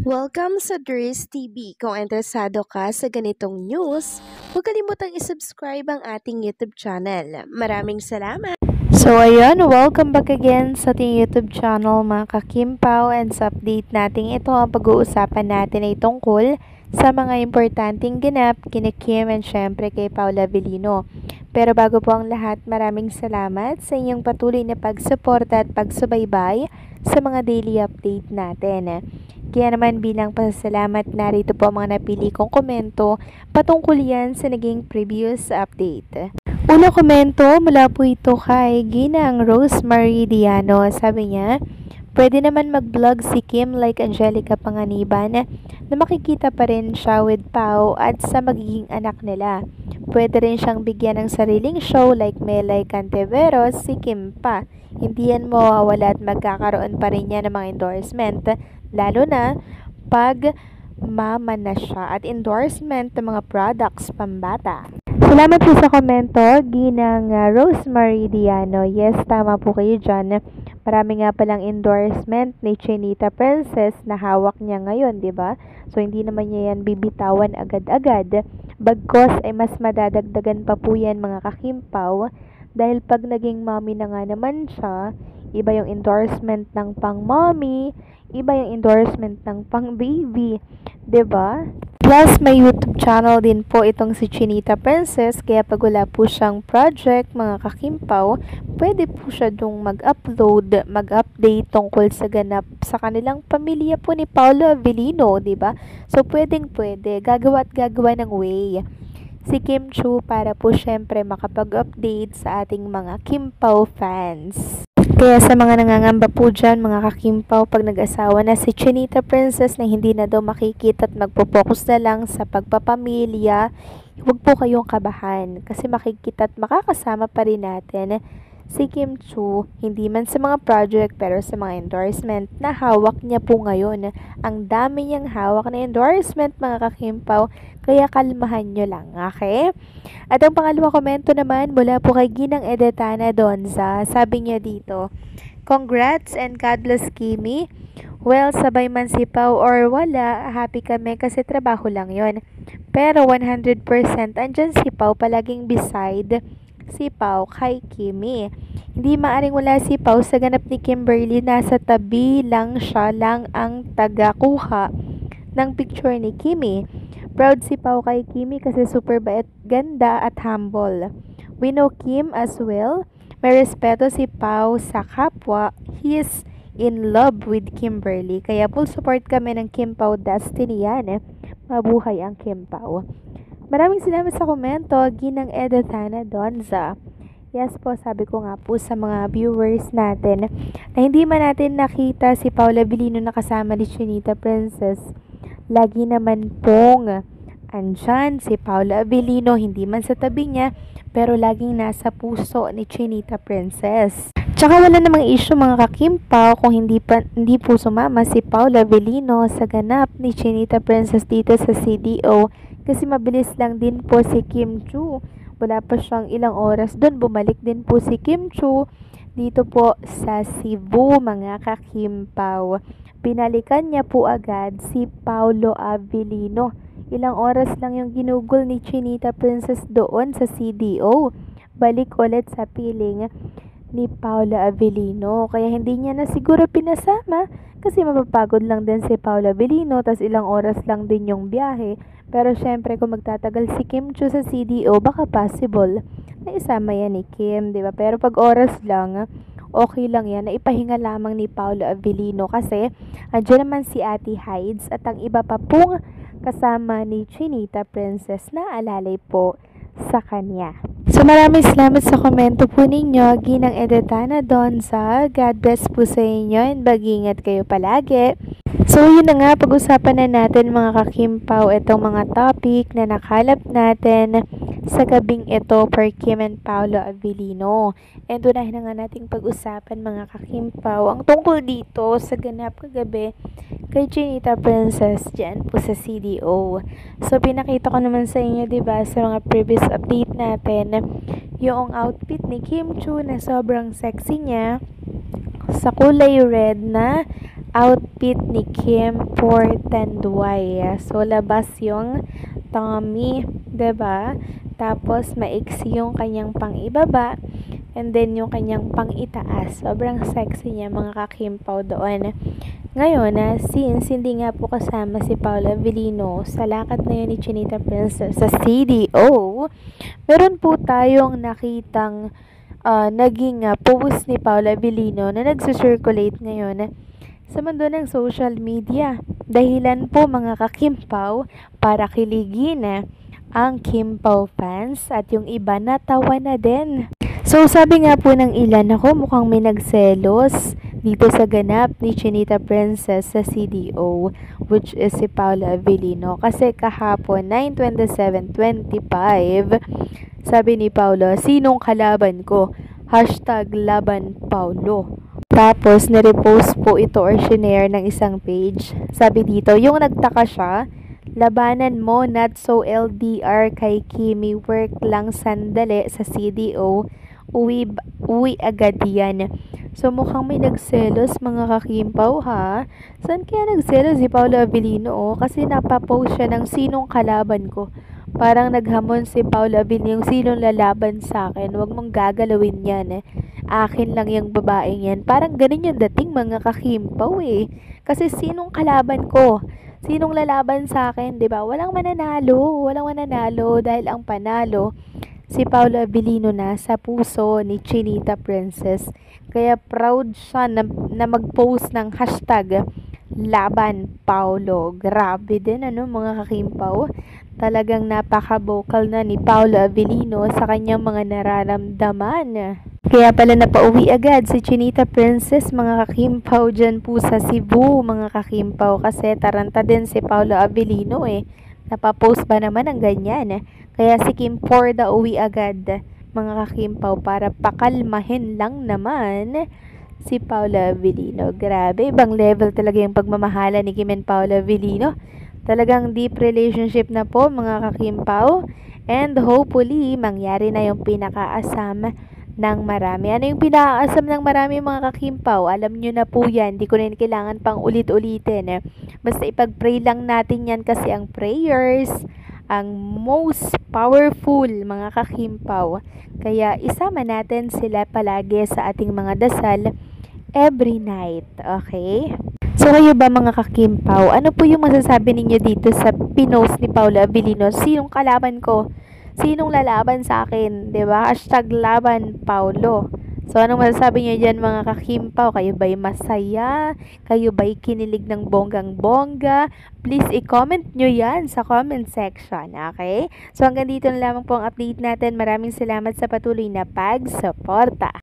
Welcome sa Dries TV. Kung interesado ka sa ganitong news, huwag kalimutang isubscribe ang ating YouTube channel. Maraming salamat! So ayun, welcome back again sa ating YouTube channel mga kakimpaw, and sa update natin ito ang pag-uusapan natin ay tungkol sa mga importanteng ganap kina Kim and syempre kay Paula Avellino. Pero bago po ang lahat, maraming salamat sa inyong patuloy na pagsuporta at pagsubaybay sa mga daily update natin. Kaya naman bilang pasasalamat, narito po ang mga napili kong komento patungkol yan sa naging previous update. Una komento mula po ito kay Ginang Rosemary Diano. Sabi niya, pwede naman mag-vlog si Kim like Angelica Panganiban na makikita pa rin siya with Pao at sa magiging anak nila. Pwede rin siyang bigyan ng sariling show like Melay Cantiveros, si Kim pa. Hindi yan mawawala at magkakaroon pa rin niya ng mga endorsement, lalo na pag mama na siya, at endorsement ng mga products pambata. Salamat po sa komento, Ginang Rosemary Diano. Yes, tama po kayo dyan. Marami nga palang endorsement ni Chinita Princess na hawak niya ngayon, di ba? So, hindi naman niya yan bibitawan agad-agad. Bagkos ay mas madadagdagan pa po yan mga kakimpaw. Dahil pag naging mommy na nga naman siya, iba yung endorsement ng pang-mommy, iba yung endorsement ng pang-baby, 'di ba? Plus, may YouTube channel din po itong si Chinita Princess, kaya pag wala po siyang project, mga kakimpaw, pwede po siya dong mag-upload, mag-update tungkol sa ganap sa kanilang pamilya po ni Paula Avellino, 'di ba? So, pwedeng-pwede, gagawa at gagawa ng way si Kim Chiu para po syempre makapag-update sa ating mga Kimpaw fans. Kaya sa mga nangangamba po dyan, mga kakimpaw, pag nag-asawa na si Chinita Princess na hindi na daw makikita at magpo-focus na lang sa pagpapamilya, huwag po kayong kabahan kasi makikita at makakasama pa rin natin si Kim Chiu, hindi man sa mga project pero sa mga endorsement na hawak niya po ngayon. Ang dami niyang hawak na endorsement mga kakimpaw, kaya kalmahan nyo lang, okay? At ang pangalawang komento naman mula po kay Ginang Edetana Donza. Sabi niya dito, congrats and God bless Kimi. Well, sabay man si Pao or wala, happy kami kasi trabaho lang yon. Pero 100% andyan si Pao palaging beside si Pao kay Kimi. Hindi maaring wala si Pao sa ganap ni Kimberly, nasa tabi lang siya lang ang tagakuha ng picture ni Kimi. Proud si Pao kay Kimi kasi super bait, ganda at humble. We know Kim as well. May respeto si Pao sa kapwa. He is in love with Kimberly. Kaya full support kami ng Kim Pao Destiny yan. Mabuhay ang Kim Pao. Maraming salamat sa komento, Ginang Edethana Donza. Yes po, sabi ko nga po sa mga viewers natin na hindi man natin nakita si Paula Avellino na kasama ni Chinita Princess. Lagi naman pong andyan si Paula Avellino, hindi man sa tabi niya, pero laging nasa puso ni Chinita Princess. Tsaka wala namang issue mga kakimpaw kung hindi po sumama si Paula Avellino sa ganap ni Chinita Princess dito sa CDO. Kasi mabilis lang din po si Kim Chiu. Wala pa siyang ilang oras doon. Bumalik din po si Kim Chiu dito po sa Cebu, mga kakimpaw. Pinalikan niya po agad si Paolo Avellino. Ilang oras lang yung ginugol ni Chinita Princess doon sa CDO. Balik ulit sa piling ni Paula Avellino. Kaya hindi niya na siguro pinasama kasi mapapagod lang din si Paula Avellino, tas ilang oras lang din yung biyahe. Pero syempre kung magtatagal si Kim Chiu sa CDO, baka possible na isama yan ni Kim, di ba? Pero pag oras lang, okay lang yan, na ipahinga lamang ni Paula Avellino kasi andyan naman si Ate Hides at ang iba pa pong kasama ni Chinita Princess na alalay po sa kanya. So maraming salamat sa komento po ninyo, Ginang Edetana Donza. God bless po sa inyo and mag-ingat kayo palagi. So yun na nga, pag-usapan na natin mga kakimpaw itong mga topic na nakalap natin sa gabing ito per Kim and Paula Avellino. And unahin na nga nating pag-usapan mga kakimpaw ang tungkol dito sa ganap kagabi kay Chinita Princess dyan po sa CDO. So pinakita ko naman sa inyo, diba, sa mga previous update natin, yung outfit ni Kim Chiu na sobrang sexy niya sa kulay red na outfit ni Kim for Tanduay. So, labas yung tummy, 'di ba? Tapos, maiksi yung kanyang pang-ibaba. And then, yung kanyang pang-itaas. Sobrang sexy niya, mga kakimpaw doon. Ngayon, since hindi nga po kasama si Paula Avellino sa lakad na yun ni Chinita Princess sa CDO, meron po tayong nakitang naging post ni Paula Avellino na nagsusirculate ngayon sa mundo ng social media. Dahilan po, mga kakimpaw, para kiligin ang Kimpaw fans at yung iba natawa na din. So, sabi nga po ng ilan, ako mukhang may nagselos dito sa ganap ni Chinita Princess sa CDO, which is si Paula Avellino. Kasi kahapon, 9/27/25, sabi ni Paula, sinong kalaban ko? #laban Paulo. Tapos, nirepost po ito or shinare ng isang page. Sabi dito, yung nagtaka siya, labanan mo, not so LDR kay Kimi, work lang sandali sa CDO, uwi agad yan. So, mukhang may nagselos, mga kakimpaw, ha? Saan kaya nagselos si Paula Avellino? Kasi napapost siya ng sinong kalaban ko. Parang naghamon si Paula Avellino, yung sinong lalaban sa akin. Huwag mong gagalawin yan, akin lang yung babaeng yan. Parang ganun yung dating, mga kakimpaw, Kasi sinong kalaban ko? Sinong lalaban sa akin, 'di ba? Walang mananalo dahil ang panalo si Paula Avellino na sa puso ni Chinita Princess. Kaya proud siya na mag-post ng #laban Paulo. Grabe din, mga kakimpaw. Talagang napaka-vocal na ni Paula Avellino sa kanyang mga nararamdaman. Kaya pala napauwi agad si Chinita Princess, mga kakimpaw, dyan po sa Cebu, mga kakimpaw, kasi taranta din si Paula Avellino Napapost ba naman ang ganyan? Kaya si Kim Porda uwi agad, mga kakimpaw, para pakalmahin lang naman si Paula Avellino. Grabe, ibang level talaga yung pagmamahala ni Kim and Paula Avellino. Talagang deep relationship na po, mga kakimpaw. And hopefully, mangyari na yung pinakaasam ng marami. Ano yung pinakaasam ng marami, mga kakimpaw? Alam nyo na po yan. Di ko na kailangan pang ulit-ulitin. Basta ipag-pray lang natin yan, kasi ang prayers ang most powerful, mga kakimpaw. Kaya isama natin sila palagi sa ating mga dasal every night. Okay? So, kayo ba, mga kakimpaw, ano po yung masasabi ninyo dito sa pinost ni Paula Avellino? Sinong kalaban ko? Sinong lalaban sa akin? 'Di ba? #laban Paulo. So, anong masasabi niyo dyan, mga kakimpaw? Kayo ba'y masaya? Kayo ba'y kinilig ng bonggang-bongga? Please, i-comment nyo yan sa comment section, okay? So, hanggang dito na lamang po ang update natin. Maraming salamat sa patuloy na pag-suporta.